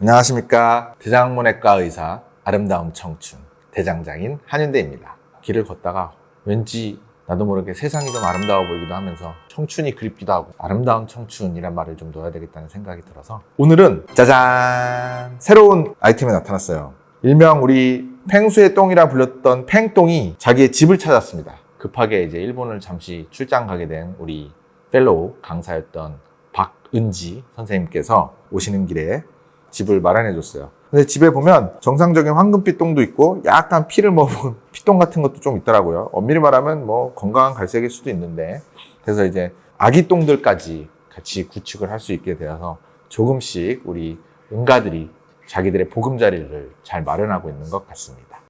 안녕하십니까. 대장문외과 의사 아름다운 청춘 대장장인 한윤대입니다. 길을 걷다가 왠지 나도 모르게 세상이 좀 아름다워 보이기도 하면서 청춘이 그립기도 하고 아름다운 청춘이란 말을 좀 넣어야 되겠다는 생각이 들어서 오늘은 짜잔! 새로운 아이템이 나타났어요. 일명 우리 팽수의 똥이라 불렸던 팽똥이 자기의 집을 찾았습니다. 급하게 이제 일본을 잠시 출장 가게 된 우리 펠로우 강사였던 박은지 선생님께서 오시는 길에 집을 마련해 줬어요. 근데 집에 보면 정상적인 황금빛 똥도 있고 약간 피를 먹은 피똥 같은 것도 좀 있더라고요. 엄밀히 말하면 뭐 건강한 갈색일 수도 있는데, 그래서 이제 아기 똥들까지 같이 구축을 할 수 있게 되어서 조금씩 우리 응가들이 자기들의 보금자리를 잘 마련하고 있는 것 같습니다.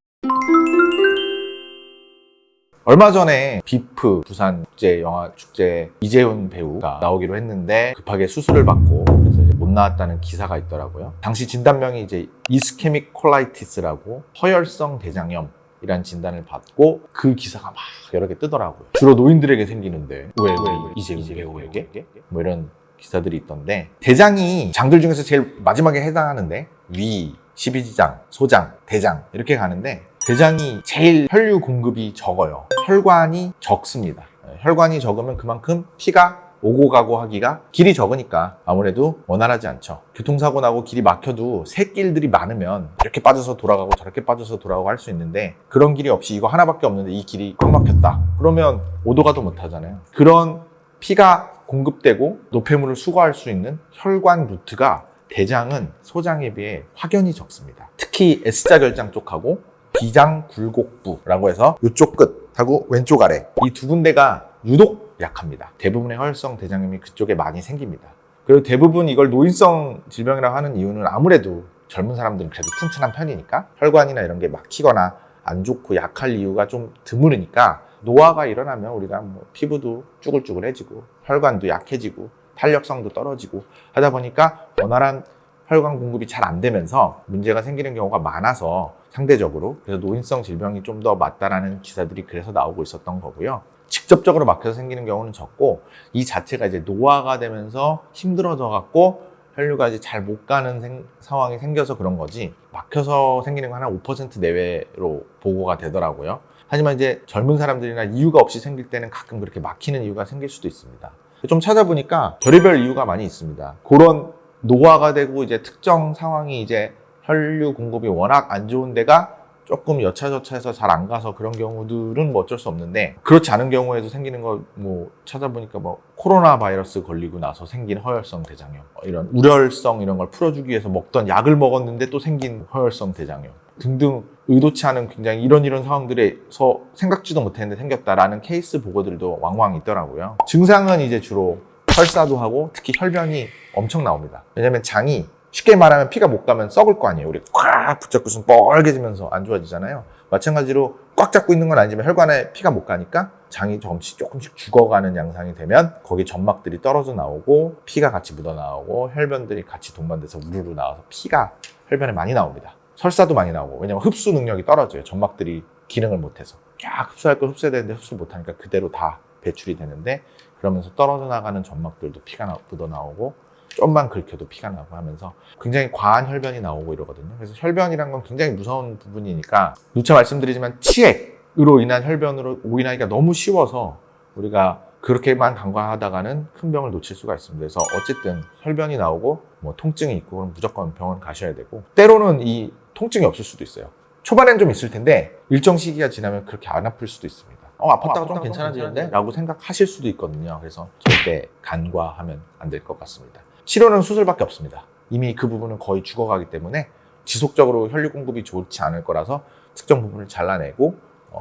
얼마 전에 비프 부산국제영화축제 이재훈 배우가 나오기로 했는데 급하게 수술을 받고 그래서 이제 못 나왔다는 기사가 있더라고요. 당시 진단명이 이제 이스케믹 콜라이티스라고 허혈성 대장염이란 진단을 받고 그 기사가 막 여러 개 뜨더라고요. 주로 노인들에게 생기는데 왜 이재훈 배우에게? 뭐 이런 기사들이 있던데, 대장이 장들 중에서 제일 마지막에 해당하는데 위, 십이지장, 소장, 대장 이렇게 가는데 대장이 제일 혈류 공급이 적어요. 혈관이 적습니다. 혈관이 적으면 그만큼 피가 오고 가고 하기가 길이 적으니까 아무래도 원활하지 않죠. 교통사고 나고 길이 막혀도 새길들이 많으면 이렇게 빠져서 돌아가고 저렇게 빠져서 돌아가고 할 수 있는데, 그런 길이 없이 이거 하나밖에 없는데 이 길이 꽉 막혔다 그러면 오도 가도 못 하잖아요. 그런 피가 공급되고 노폐물을 수거할 수 있는 혈관 루트가 대장은 소장에 비해 확연히 적습니다. 특히 S자 결장 쪽하고 비장 굴곡부라고 해서 이쪽 끝하고 왼쪽 아래 이 두 군데가 유독 약합니다. 대부분의 허혈성 대장염이 그쪽에 많이 생깁니다. 그리고 대부분 이걸 노인성 질병이라고 하는 이유는 아무래도 젊은 사람들은 그래도 튼튼한 편이니까 혈관이나 이런 게 막히거나 안 좋고 약할 이유가 좀 드무르니까, 노화가 일어나면 우리가 뭐 피부도 쭈글쭈글해지고 혈관도 약해지고 탄력성도 떨어지고 하다 보니까 원활한 혈관 공급이 잘 안 되면서 문제가 생기는 경우가 많아서 상대적으로, 그래서 노인성 질병이 좀 더 맞다라는 기사들이 그래서 나오고 있었던 거고요. 직접적으로 막혀서 생기는 경우는 적고, 이 자체가 이제 노화가 되면서 힘들어져 갖고 혈류가 이제 잘 못 가는 상황이 생겨서 그런 거지, 막혀서 생기는 건 한 5% 내외로 보고가 되더라고요. 하지만 이제 젊은 사람들이나 이유가 없이 생길 때는 가끔 그렇게 막히는 이유가 생길 수도 있습니다. 좀 찾아보니까 별의별 이유가 많이 있습니다. 그런 노화가 되고 이제 특정 상황이 이제 혈류 공급이 워낙 안 좋은 데가 조금 여차저차해서 잘 안 가서 그런 경우들은 뭐 어쩔 수 없는데, 그렇지 않은 경우에도 생기는 거 뭐 찾아보니까 뭐 코로나 바이러스 걸리고 나서 생긴 허혈성 대장염, 이런 우려성 이런 걸 풀어주기 위해서 먹던 약을 먹었는데 또 생긴 허혈성 대장염 등등 의도치 않은 굉장히 이런 상황들에서 생각지도 못했는데 생겼다라는 케이스 보고들도 왕왕 있더라고요. 증상은 이제 주로 설사도 하고 특히 혈변이 엄청 나옵니다. 왜냐면 장이 쉽게 말하면 피가 못 가면 썩을 거 아니에요. 우리 꽉 붙잡고 있으면 뻘개지면서 안 좋아지잖아요. 마찬가지로 꽉 잡고 있는 건 아니지만 혈관에 피가 못 가니까 장이 조금씩 죽어가는 양상이 되면 거기 점막들이 떨어져 나오고 피가 같이 묻어 나오고 혈변들이 같이 동반돼서 우르르 나와서 피가 혈변에 많이 나옵니다. 설사도 많이 나오고, 왜냐면 흡수 능력이 떨어져요. 점막들이 기능을 못해서 쫙 흡수할 걸 흡수해야 되는데 흡수 못하니까 그대로 다 배출이 되는데, 그러면서 떨어져 나가는 점막들도 피가 묻어 나오고 좀만 긁혀도 피가 나고 하면서 굉장히 과한 혈변이 나오고 이러거든요. 그래서 혈변이란 건 굉장히 무서운 부분이니까 누차 말씀드리지만 치액으로 인한 혈변으로 오인하기가 너무 쉬워서 우리가 그렇게만 간과하다가는 큰 병을 놓칠 수가 있습니다. 그래서 어쨌든 혈변이 나오고 뭐 통증이 있고 그럼 무조건 병원 가셔야 되고, 때로는 이 통증이 없을 수도 있어요. 초반엔 좀 있을 텐데 일정 시기가 지나면 그렇게 안 아플 수도 있습니다. 아팠다가 좀 괜찮아지는데? 라고 생각하실 수도 있거든요. 그래서 절대 간과하면 안 될 것 같습니다. 치료는 수술밖에 없습니다. 이미 그 부분은 거의 죽어가기 때문에 지속적으로 혈류 공급이 좋지 않을 거라서 특정 부분을 잘라내고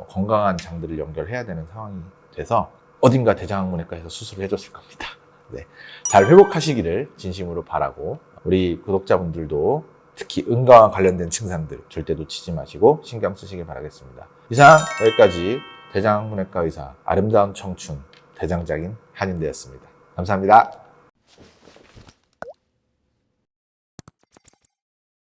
건강한 장들을 연결해야 되는 상황이 돼서 어딘가 대장문외과에서 수술을 해줬을 겁니다. 네, 잘 회복하시기를 진심으로 바라고, 우리 구독자분들도 특히 응가와 관련된 증상들 절대 놓치지 마시고 신경 쓰시길 바라겠습니다. 이상 여기까지 대장문외과 의사 아름다운 청춘 대장장인 한윤대였습니다. 감사합니다.